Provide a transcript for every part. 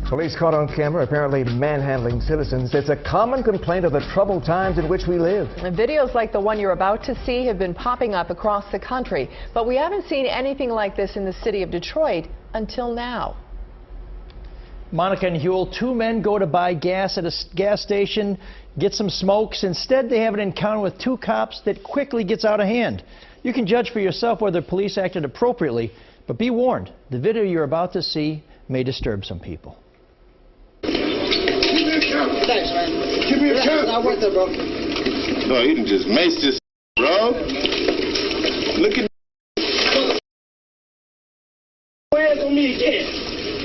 Police caught on camera apparently manhandling citizens. It's a common complaint of the troubled times in which we live. And videos like the one you're about to see have been popping up across the country, but we haven't seen anything like this in the city of Detroit until now. Monica and Huel, two men go to buy gas at a gas station, get some smokes. Instead, they have an encounter with two cops that quickly gets out of hand. You can judge for yourself whether police acted appropriately, but be warned, the video you're about to see may disturb some people. Thanks, man. Give me a chance. Not worth it, bro. No, you done just maced this, bro. Look at Hands on me again.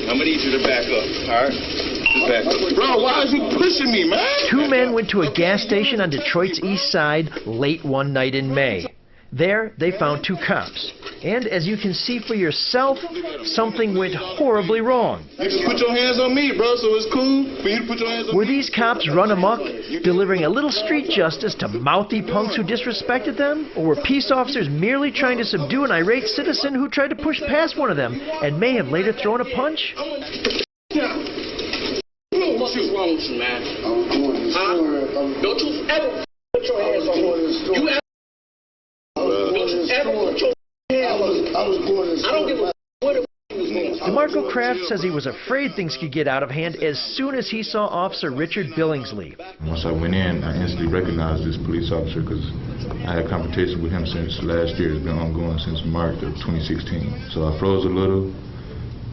I'm gonna need you to back up, all right? Just back up. Bro, why is you pushing me, man? Two men went to a gas station on Detroit's east side late one night in May. There, they found two cops. And as you can see for yourself, something went horribly wrong. You just put your hands on me, bro, so it's cool for you to put your hands on me. Were these cops run amok, delivering a little street justice to mouthy punks who disrespected them? Or were peace officers merely trying to subdue an irate citizen who tried to push past one of them and may have later thrown a punch? What is wrong with you, man? Don't you ever put your hands on me. You ever put your hands on me. I don't give a what it was. DeMarco Kraft says he was afraid things could get out of hand as soon as he saw Officer Richard Billingsley. Once I went in, I instantly recognized this police officer because I had a confrontation with him since last year. It's been ongoing since March of 2016. So I froze a little,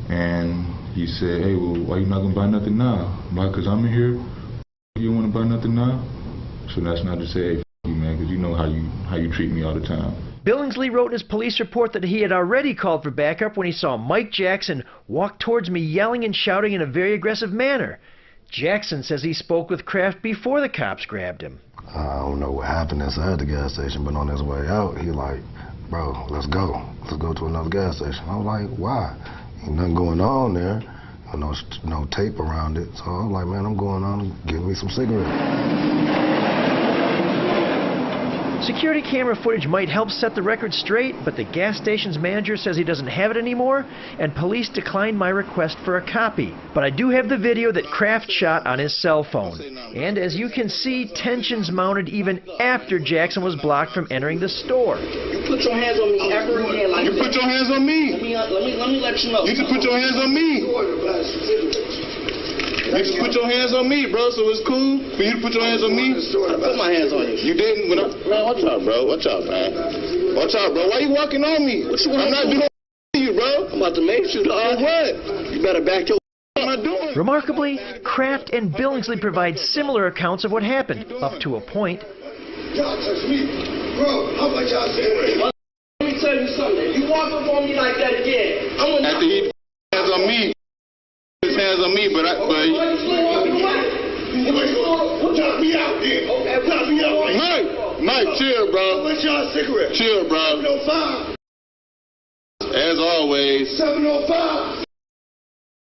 and he said, "Hey, well, why you not gonna buy nothing now? Why? Because I'm in here. You want to buy nothing now?" So that's not to say, "Hey, you, man," because you know how you treat me all the time. Billingsley wrote in his police report that he had already called for backup when he saw Mike Jackson walk towards me yelling and shouting in a very aggressive manner. Jackson says he spoke with Kraft before the cops grabbed him. I don't know what happened inside the gas station, but on his way out, he like, "Bro, let's go. Let's go to another gas station." I was like, "Why? Ain't nothing going on there. No tape around it." So I was like, "Man, I'm going on, give me some cigarettes." Security camera footage might help set the record straight, but the gas station's manager says he doesn't have it anymore, and police declined my request for a copy. But I do have the video that Kraft shot on his cell phone. And as you can see, tensions mounted even after Jackson was blocked from entering the store. You put your hands on me ever again like You put your hands on me. Let me let you know. You just put your hands on me. You just put your hands on me, bro, so it's cool for you to put your hands on me. I put my hands on you. You didn't? Man, watch out, bro. Watch out, man. Watch out, bro. Why you walking on me? What you want I'm not doing to you, bro. I'm about to make you, dog. What? You better back your What am I doing? Remarkably, Kraft and Billingsley provide similar accounts of what happened, up to a point. Y'all touch me. Bro, how much y'all say? Let me tell you something. You walk up on me like that again, I'm gonna After he hands on me, his hands on me, but Drop me out here. Okay, drop me out. Mike, chill, bro. What's y'all cigarette? Chill, bro. 705. As always. 705.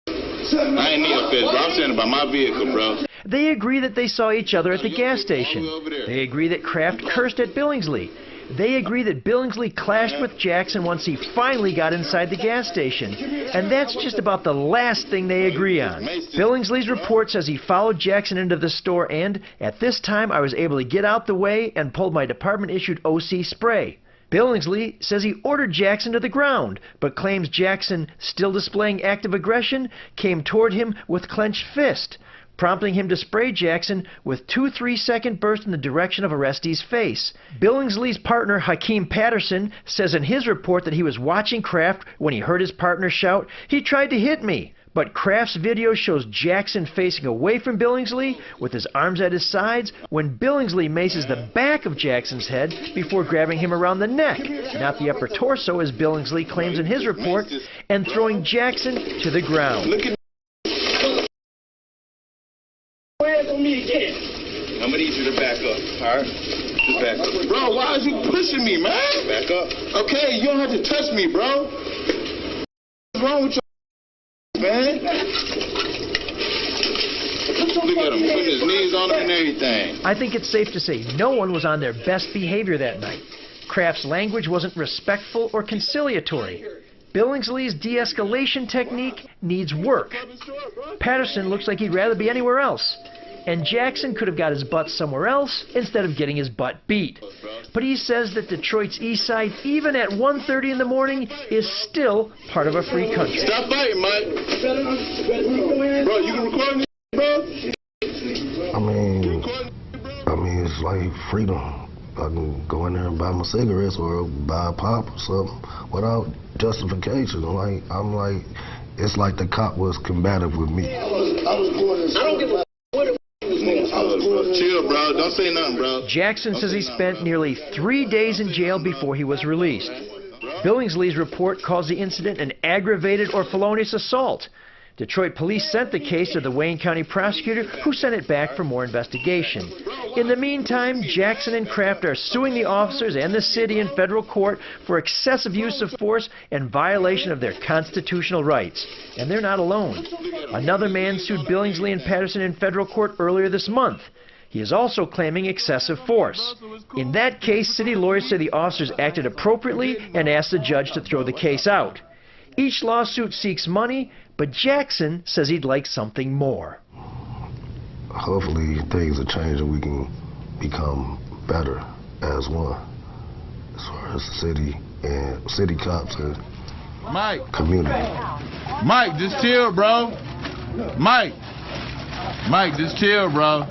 I ain't need a fist, bro. I'm saying about my vehicle, bro. They agree that they saw each other at the gas station. They agree that Kraft cursed at Billingsley. They agree that Billingsley clashed with Jackson once he finally got inside the gas station. And that's just about the last thing they agree on. Billingsley's report says he followed Jackson into the store and, at this time, I was able to get out the way and pulled my department-issued OC spray. Billingsley says he ordered Jackson to the ground, but claims Jackson, still displaying active aggression, came toward him with clenched fist, prompting him to spray Jackson with 2 3-second bursts in the direction of arrestee's face. Billingsley's partner, Hakeem Patterson, says in his report that he was watching Kraft when he heard his partner shout, "He tried to hit me." But Kraft's video shows Jackson facing away from Billingsley with his arms at his sides when Billingsley maces the back of Jackson's head before grabbing him around the neck, not the upper torso as Billingsley claims in his report, and throwing Jackson to the ground. me again. I'm gonna need you to back up, all right? Just back up. Bro, why is you pushing me, man? Back up. Okay, you don't have to touch me, bro. What's wrong with your man? Look at him, putting his knees on him and everything. I think it's safe to say no one was on their best behavior that night. Kraft's language wasn't respectful or conciliatory. Billingsley's de-escalation technique needs work. Patterson looks like he'd rather be anywhere else. And Jackson could have got his butt somewhere else instead of getting his butt beat. But he says that Detroit's east side, even at 1:30 in the morning, is still part of a free country. Stop fighting, Mike. Bro, you can record me, bro? I mean, it's like freedom. I can go in there and buy my cigarettes or buy a pop or something without justification. It's like the cop was combative with me. I don't give a Chill, bro. Don't say nothing, bro. Jackson says he spent nearly 3 days in jail before he was released. Billingsley's report calls the incident an aggravated or felonious assault. Detroit police sent the case to the Wayne County prosecutor, who sent it back for more investigation. In the meantime, Jackson and Kraft are suing the officers and the city in federal court for excessive use of force and violation of their constitutional rights. And they're not alone. Another man sued Billingsley and Patterson in federal court earlier this month. He is also claiming excessive force. In that case, city lawyers say the officers acted appropriately and asked the judge to throw the case out. Each lawsuit seeks money, but Jackson says he'd like something more. Hopefully things will change and we can become better as one, as far as the city and city cops and community. Mike, just chill, bro. Mike, just chill, bro.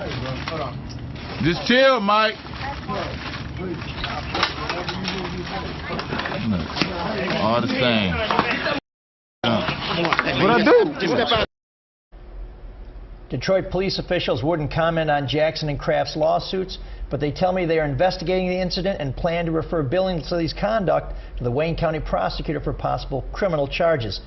Just chill, Mike. All the same. What I do? Detroit police officials wouldn't comment on Jackson and Kraft's lawsuits, but they tell me they are investigating the incident and plan to refer Billingsley's conduct to the Wayne County prosecutor for possible criminal charges.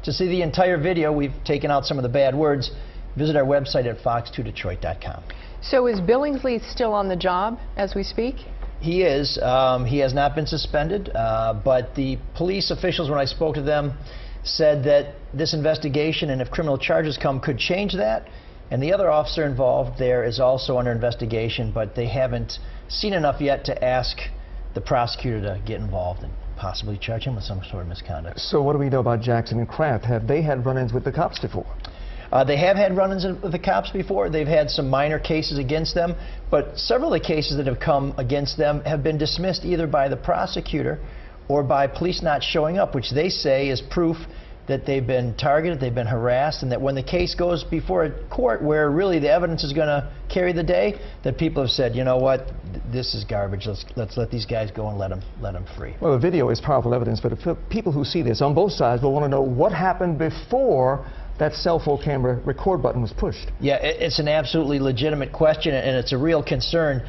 To see the entire video, we've taken out some of the bad words. Visit our website at fox2detroit.com. So is Billingsley still on the job as we speak? He is. He has not been suspended, but the police officials, when I spoke to them, said that this investigation, and if criminal charges come, could change that. And the other officer involved there is also under investigation, but they haven't seen enough yet to ask the prosecutor to get involved and possibly charge him with some sort of misconduct. So what do we know about Jackson and Kraft? Have they had run-ins with the cops before? They have had run-ins with the cops before. They've had some minor cases against them, but several of the cases that have come against them have been dismissed either by the prosecutor or by police not showing up, which they say is proof that they've been targeted, they've been harassed, and that when the case goes before a court where really the evidence is going to carry the day, that people have said, you know what, this is garbage, let's let these guys go and let them free. Well, the video is powerful evidence, but if people who see this on both sides will want to know what happened before that cell phone camera record button was pushed. Yeah, it's an absolutely legitimate question, and it's a real concern.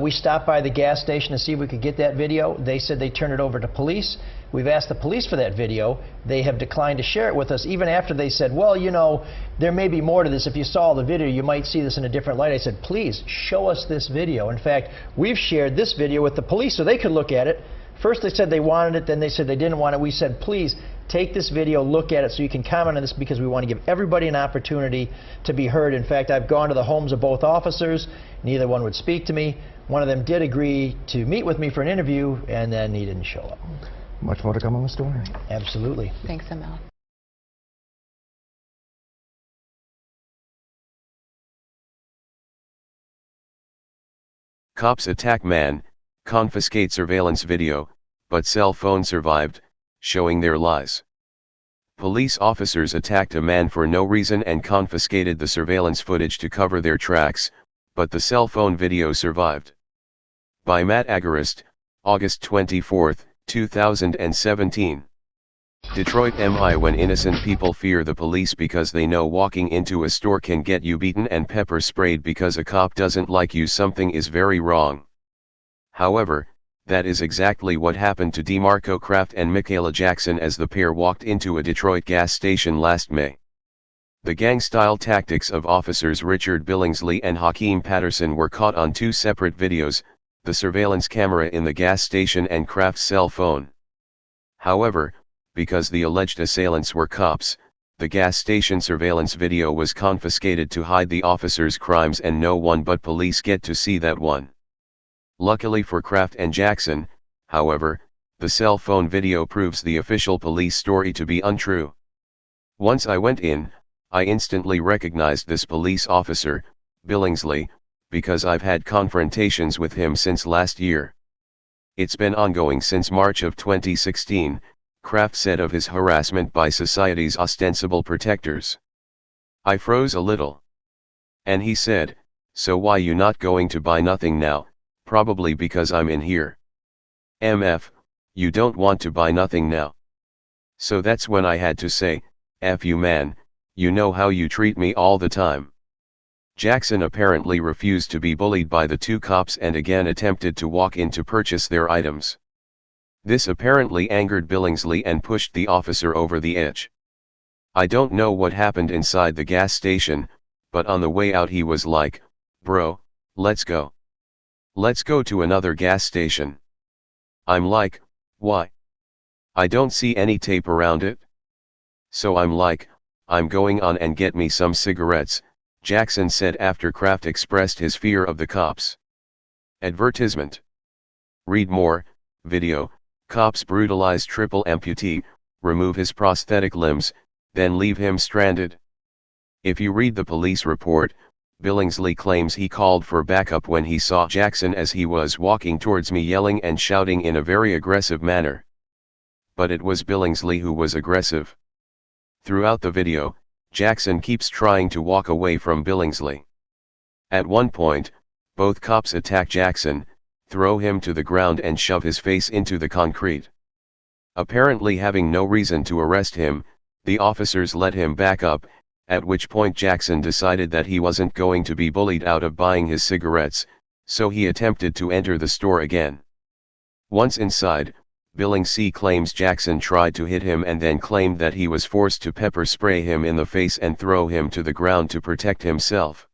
We stopped by the gas station to see if we could get that video. They said they turned it over to police. We've asked the police for that video. They have declined to share it with us, even after they said, well, you know, there may be more to this. If you saw the video, you might see this in a different light. I said, please, show us this video. In fact, we've shared this video with the police so they could look at it. First they said they wanted it, then they said they didn't want it. We said, please, take this video, look at it so you can comment on this, because we want to give everybody an opportunity to be heard. In fact, I've gone to the homes of both officers. Neither one would speak to me. One of them did agree to meet with me for an interview, and then he didn't show up. Much more to come on the story. Absolutely. Thanks, ML. Cops attack man, confiscate surveillance video, but cell phone survived, showing their lies. Police officers attacked a man for no reason and confiscated the surveillance footage to cover their tracks, but the cell phone video survived. By Matt Agarist, August 24, 2017. Detroit MI. When innocent people fear the police because they know walking into a store can get you beaten and pepper sprayed because a cop doesn't like you, something is very wrong. However, that is exactly what happened to DeMarco Kraft and Michaela Jackson as the pair walked into a Detroit gas station last May. The gang-style tactics of officers Richard Billingsley and Hakeem Patterson were caught on two separate videos, the surveillance camera in the gas station and Kraft's cell phone. However, because the alleged assailants were cops, the gas station surveillance video was confiscated to hide the officers' crimes, and no one but police get to see that one. Luckily for Kraft and Jackson, however, the cell phone video proves the official police story to be untrue. Once I went in, I instantly recognized this police officer, Billingsley, because I've had confrontations with him since last year. It's been ongoing since March of 2016, Kraft said of his harassment by society's ostensible protectors. I froze a little. And he said, "So why you not going to buy nothing now?" Probably because I'm in here. MF, you don't want to buy nothing now. So that's when I had to say, "F you man, you know how you treat me all the time." Jackson apparently refused to be bullied by the two cops and again attempted to walk in to purchase their items. This apparently angered Billingsley and pushed the officer over the edge. I don't know what happened inside the gas station, but on the way out he was like, "Bro, let's go. Let's go to another gas station." I'm like, "Why? I don't see any tape around it." So I'm like, "I'm going on and get me some cigarettes," Jackson said after Kraft expressed his fear of the cops. Advertisement. Read more, video, cops brutalize triple amputee, remove his prosthetic limbs, then leave him stranded. If you read the police report, Billingsley claims he called for backup when he saw Jackson as he was walking towards me yelling and shouting in a very aggressive manner. But it was Billingsley who was aggressive. Throughout the video, Jackson keeps trying to walk away from Billingsley. At one point, both cops attack Jackson, throw him to the ground and shove his face into the concrete. Apparently having no reason to arrest him, the officers let him back up, at which point Jackson decided that he wasn't going to be bullied out of buying his cigarettes, so he attempted to enter the store again. Once inside, Billingsley claims Jackson tried to hit him and then claimed that he was forced to pepper spray him in the face and throw him to the ground to protect himself.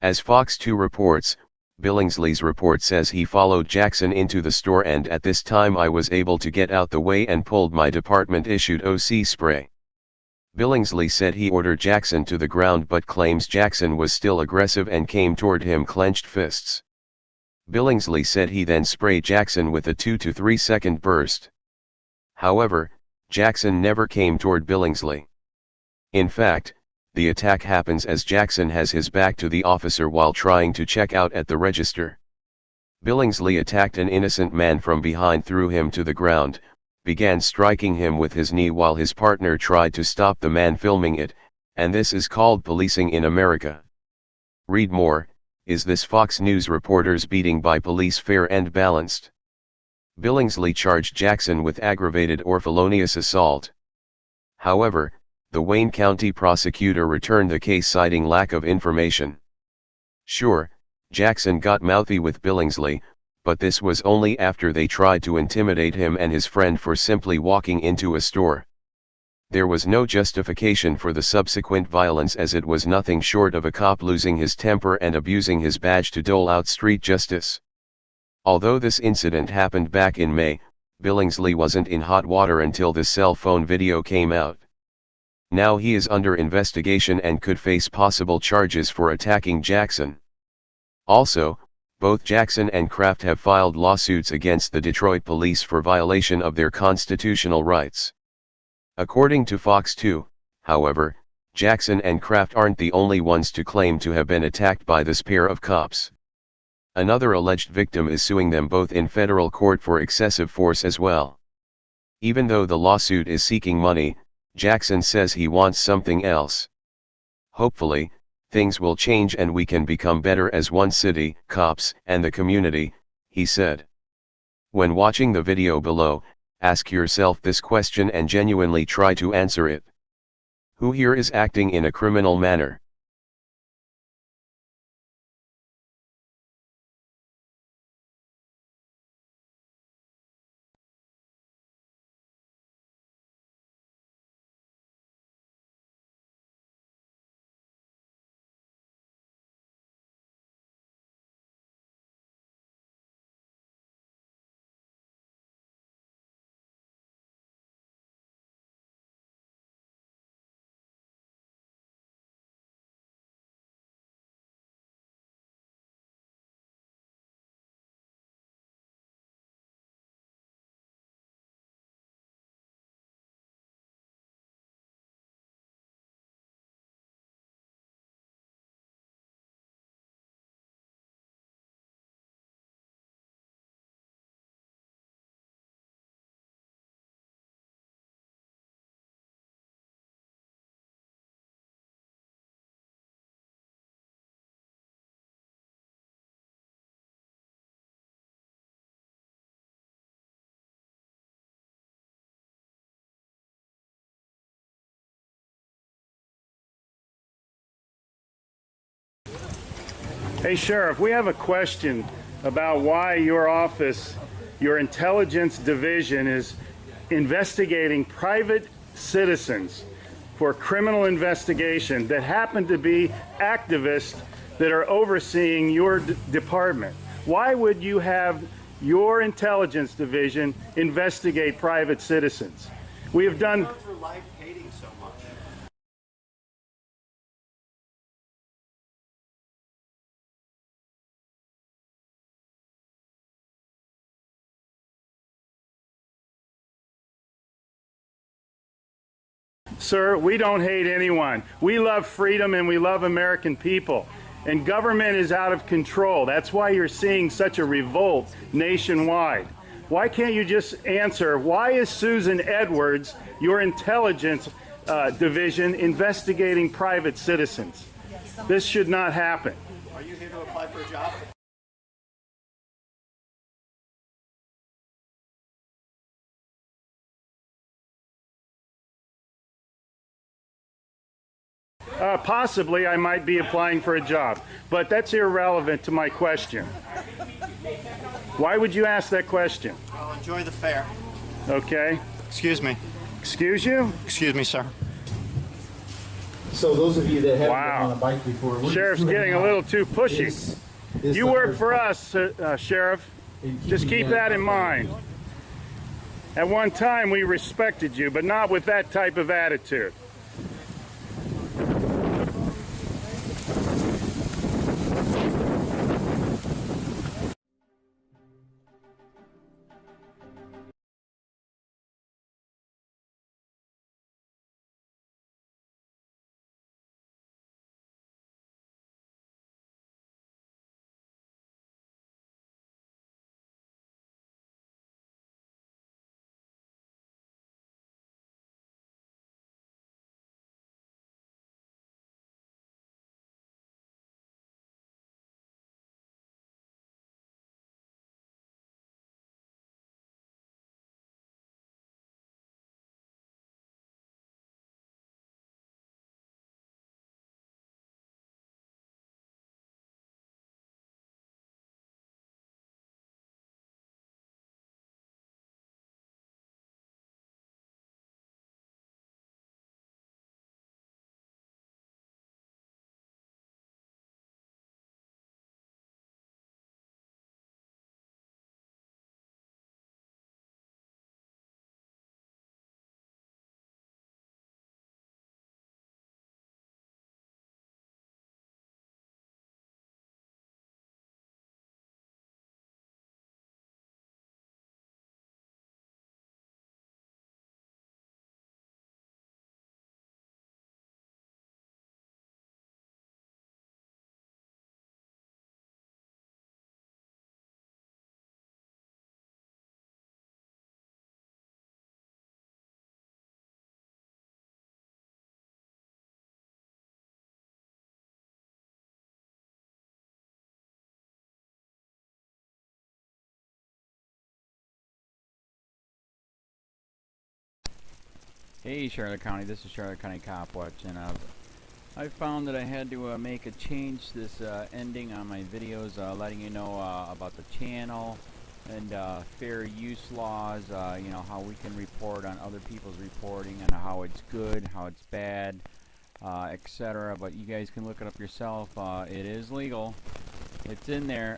As Fox 2 reports, Billingsley's report says he followed Jackson into the store and at this time I was able to get out the way and pulled my department-issued OC spray. Billingsley said he ordered Jackson to the ground but claims Jackson was still aggressive and came toward him clenched fists. Billingsley said he then sprayed Jackson with a 2 to 3 second burst. However, Jackson never came toward Billingsley. In fact, the attack happens as Jackson has his back to the officer while trying to check out at the register. Billingsley attacked an innocent man from behind, threw him to the ground, began striking him with his knee while his partner tried to stop the man filming it, and this is called policing in America. Read more, is this Fox News reporter's beating by police fair and balanced? Billingsley charged Jackson with aggravated or felonious assault. However, the Wayne County prosecutor returned the case citing lack of information. Sure, Jackson got mouthy with Billingsley, but this was only after they tried to intimidate him and his friend for simply walking into a store. There was no justification for the subsequent violence as it was nothing short of a cop losing his temper and abusing his badge to dole out street justice. Although this incident happened back in May, Billingsley wasn't in hot water until the cell phone video came out. Now he is under investigation and could face possible charges for attacking Jackson. Also, both Jackson and Kraft have filed lawsuits against the Detroit police for violation of their constitutional rights. According to Fox 2, however, Jackson and Kraft aren't the only ones to claim to have been attacked by this pair of cops. Another alleged victim is suing them both in federal court for excessive force as well. Even though the lawsuit is seeking money, Jackson says he wants something else. Hopefully, things will change and we can become better as one city, cops, and the community, he said. When watching the video below, ask yourself this question and genuinely try to answer it. Who here is acting in a criminal manner? Hey, Sheriff, we have a question about why your office, your intelligence division, is investigating private citizens for criminal investigation that happen to be activists that are overseeing your department. Why would you have your intelligence division investigate private citizens? We have done... Sir, we don't hate anyone. We love freedom and we love American people. And government is out of control. That's why you're seeing such a revolt nationwide. Why can't you just answer, why is Susan Edwards, your intelligence division, investigating private citizens? This should not happen. Are you here to apply for a job? Possibly I might be applying for a job, but that's irrelevant to my question. Why would you ask that question? Well, enjoy the fair. Okay. Excuse me. Excuse you? Excuse me, sir. So those of you that haven't been Wow. on a bike before, Sheriff's getting a little too pushy. You work for us, Sheriff. Just keep that in mind. At one time we respected you, but not with that type of attitude. Hey Charlotte County, this is Charlotte County COPWATCH, and I found that I had to make a change this ending on my videos, letting you know about the channel and fair use laws, you know, how we can report on other people's reporting and how it's good, how it's bad, etc. But you guys can look it up yourself. It is legal. It's in there.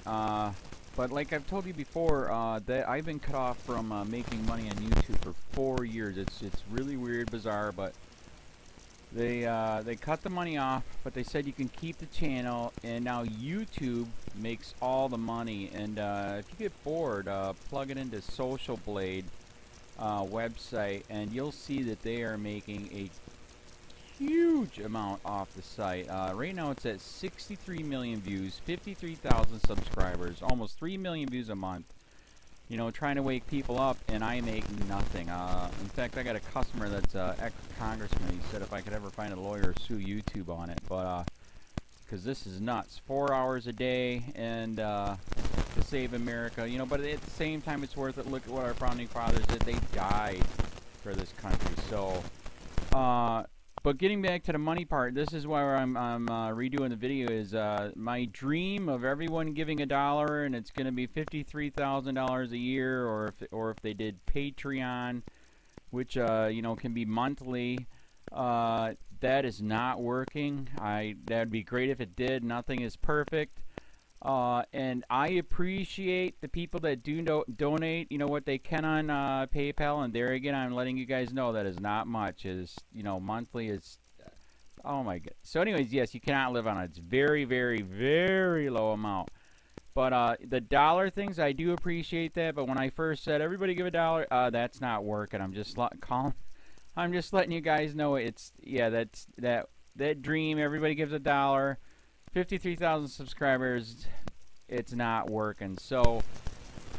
But like I've told you before, that I've been cut off from making money on YouTube for 4 years. It's really weird, bizarre, but they cut the money off, but they said you can keep the channel, and now YouTube makes all the money. And if you get bored, plug it into Social Blade website, and you'll see that they are making a huge amount off the site. Right now it's at 63 million views, 53,000 subscribers, almost 3 million views a month. You know, trying to wake people up, and I make nothing. In fact, I got a customer that's ex-congressman. He said if I could ever find a lawyer, sue YouTube on it. But because this is nuts. 4 hours a day, and to save America. You know, but at the same time, it's worth it. Look at what our founding fathers did. They died for this country. So But getting back to the money part, this is why I'm redoing the video. Is my dream of everyone giving $1, and it's going to be $53,000 a year, or if they did Patreon, which you know, can be monthly. That is not working. That'd be great if it did. Nothing is perfect. And I appreciate the people that do donate, you know, what they can on PayPal. And there again, I'm letting you guys know that is not much. Is, you know, monthly is, oh my god. So anyways, yes, you cannot live on it. It's very, very, very low amount. But the dollar things, I do appreciate that. But when I first said everybody give $1, that's not working. I'm just I'm just letting you guys know it's, yeah, that dream. Everybody gives $1. 53,000 subscribers, it's not working. So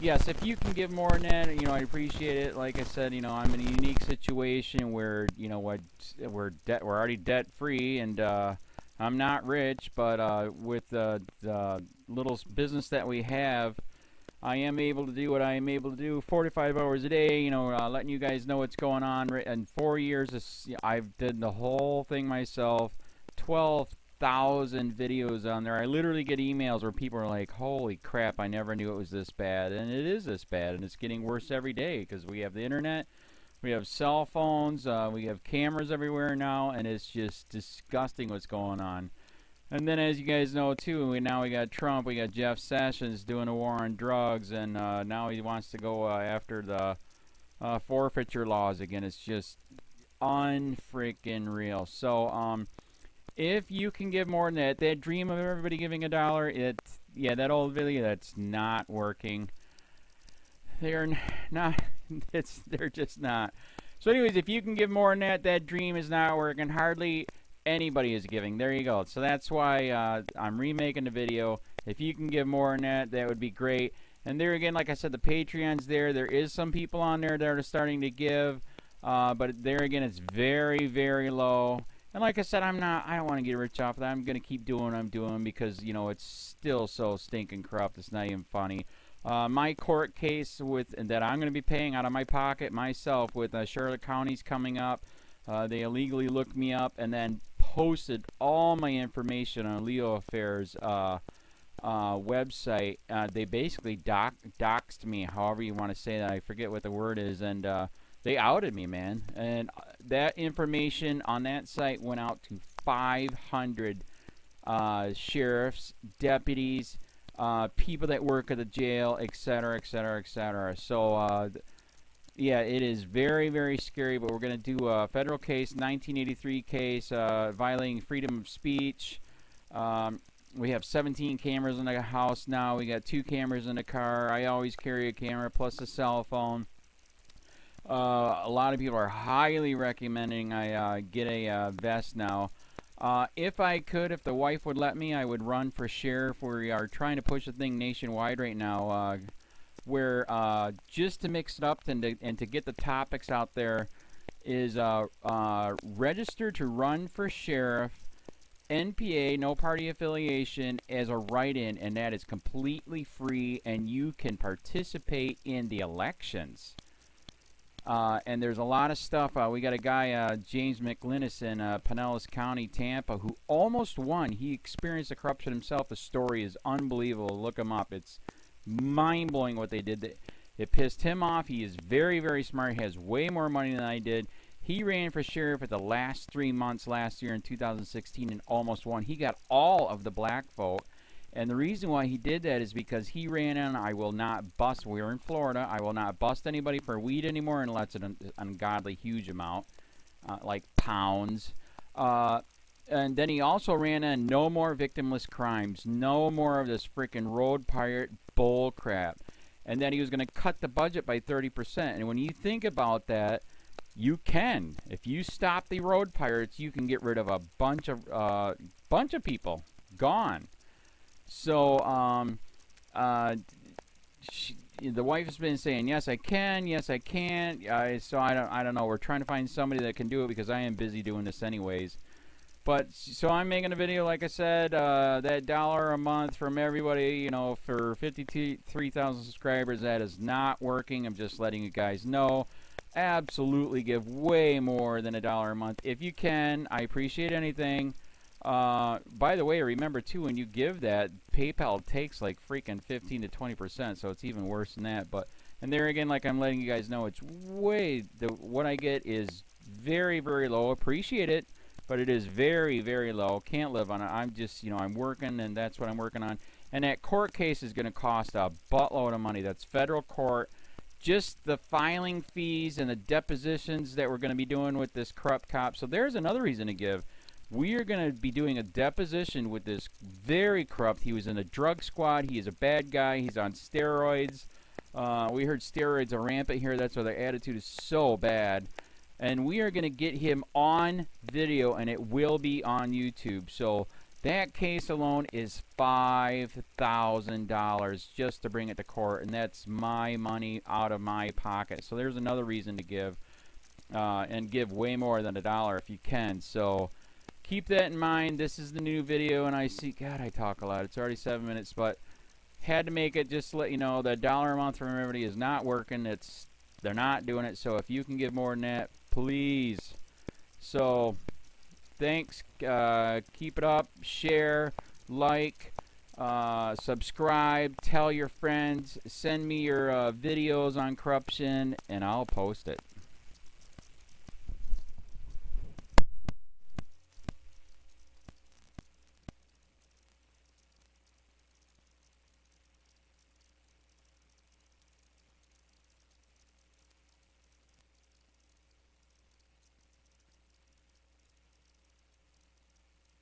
yes, if you can give more than that, you know, I appreciate it. Like I said, you know, I'm in a unique situation where, you know what, we're already debt free, and I'm not rich, but with the little business that we have, I am able to do what I am able to do 45 hours a day, you know, letting you guys know what's going on. In 4 years, I've did the whole thing myself. 12,000 videos on there. I literally get emails where people are like, holy crap, I never knew it was this bad. And it is this bad, and it's getting worse every day because we have the internet, we have cell phones, we have cameras everywhere now, and it's just disgusting what's going on. And then, as you guys know too, now we got Trump, we got Jeff Sessions doing a war on drugs, and now he wants to go after the forfeiture laws again. It's just unfreaking real. So if you can give more than that dream of everybody giving $1, yeah, that old video, that's not working. They're not. They're just not. So anyways, if you can give more than that dream is not working. Hardly anybody is giving. There you go. So that's why I'm remaking the video. If you can give more than that, that would be great. And there again, like I said, the Patreon's there. There is some people on there that are starting to give, but there again, it's very, very low. And like I said, I don't want to get rich off of that. I'm going to keep doing what I'm doing because, you know, it's still so stinking corrupt. It's not even funny. My court case that I'm going to be paying out of my pocket myself with Charlotte County's coming up. They illegally looked me up and then posted all my information on LEOAFFAIRS website. They basically doxed me, however you want to say that. I forget what the word is, and they outed me, man. And that information on that site went out to 500 sheriffs, deputies, people that work at the jail, etc., etc., etc. So yeah, it is very, very scary, but we're going to do a federal case, 1983 case, violating freedom of speech. We have 17 cameras in the house now. We got 2 cameras in the car. I always carry a camera plus a cell phone. A lot of people are highly recommending I get a vest now. If I could, if the wife would let me, I would run for sheriff. We are trying to push the thing nationwide right now. Where just to mix it up and to get the topics out there is register to run for sheriff, NPA, no party affiliation, as a write-in, and that is completely free, and you can participate in the elections. And there's a lot of stuff. We got a guy, James McLinnis in Pinellas County, Tampa, who almost won. He experienced the corruption himself. The story is unbelievable. Look him up. It's mind-blowing what they did. It pissed him off. He is very, very smart. He has way more money than I did. He ran for sheriff at the last 3 months last year in 2016 and almost won. He got all of the black vote. And the reason why he did that is because he ran on, I will not bust, we're in Florida, I will not bust anybody for weed anymore unless it's an ungodly huge amount, like pounds. And then he also ran on no more victimless crimes, no more of this freaking road pirate bull crap. And then he was going to cut the budget by 30%. And when you think about that, you can. If you stop the road pirates, you can get rid of a bunch of people. Gone. So, the wife has been saying, yes, I can, yes, I can't. So I don't know. We're trying to find somebody that can do it because I am busy doing this anyways. But, so I'm making a video, like I said, that $1 a month from everybody, you know, for 53,000 subscribers, that is not working. I'm just letting you guys know. absolutely give way more than $1 a month. If you can, I appreciate anything. By the way, remember too, when you give that, PayPal takes like freaking 15 to 20%, so it's even worse than that. But and there again, like I'm letting you guys know, it's way what I get is very, very low. Appreciate it, but it is very, very low. Can't live on it. I'm just, you know, I'm working, and that's what I'm working on. And that court case is going to cost a buttload of money. That's federal court. Just the filing fees and the depositions that we're going to be doing with this corrupt cop. So there's another reason to give. We are going to be doing a deposition with this very corrupt. He was in a drug squad. He is a bad guy. He's on steroids. We heard steroids are rampant here. That's why their attitude is so bad. And we are going to get him on video, and it will be on YouTube. So that case alone is $5,000 just to bring it to court, and that's my money out of my pocket. So there's another reason to give, and give way more than $1 if you can. So keep that in mind. This is the new video, and I see, God, I talk a lot. It's already 7 minutes, but had to make it just to let you know that $1 a month from everybody is not working. They're not doing it. So if you can give more than that, please. So thanks. Keep it up. Share, like, subscribe, tell your friends, send me your videos on corruption, and I'll post it.